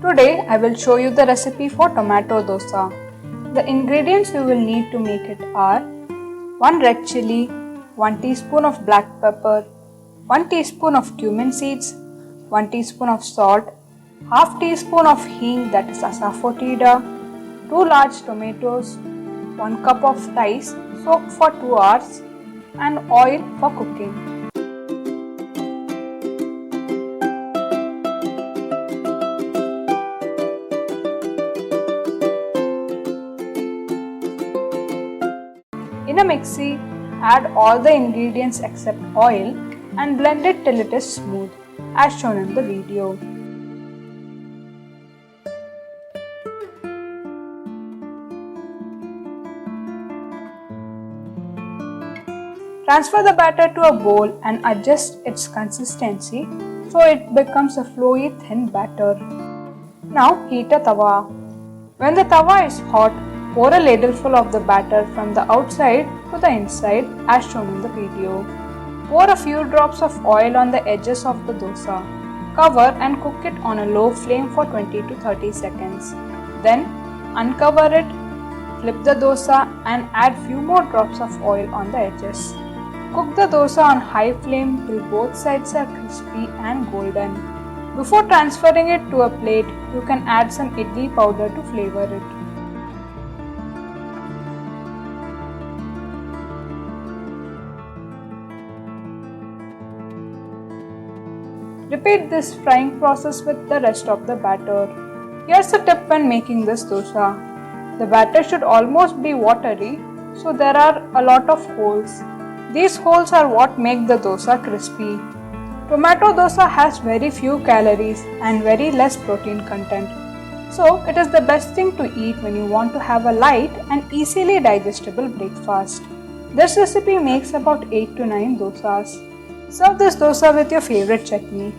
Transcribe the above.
Today I will show you the recipe for tomato dosa. The ingredients you will need to make it are 1 red chilli, 1 teaspoon of black pepper, 1 teaspoon of cumin seeds, 1 teaspoon of salt, half teaspoon of hing that is asafoetida, 2 large tomatoes, 1 cup of rice soaked for 2 hours and oil for cooking. In a mixie, add all the ingredients except oil and blend it till it is smooth, as shown in the video. Transfer the batter to a bowl and adjust its consistency so it becomes a flowy thin batter. Now heat a tawa. When the tawa is hot, pour a ladleful of the batter from the outside to the inside as shown in the video. Pour a few drops of oil on the edges of the dosa. Cover and cook it on a low flame for 20 to 30 seconds. Then uncover it, flip the dosa and add few more drops of oil on the edges. Cook the dosa on high flame till both sides are crispy and golden. Before transferring it to a plate, you can add some idli powder to flavor it. Repeat this frying process with the rest of the batter. Here's a tip when making this dosa. The batter should almost be watery, so there are a lot of holes. These holes are what make the dosa crispy. Tomato dosa has very few calories and very less protein content. So it is the best thing to eat when you want to have a light and easily digestible breakfast. This recipe makes about 8 to 9 dosas. Serve this dosa with your favorite chutney.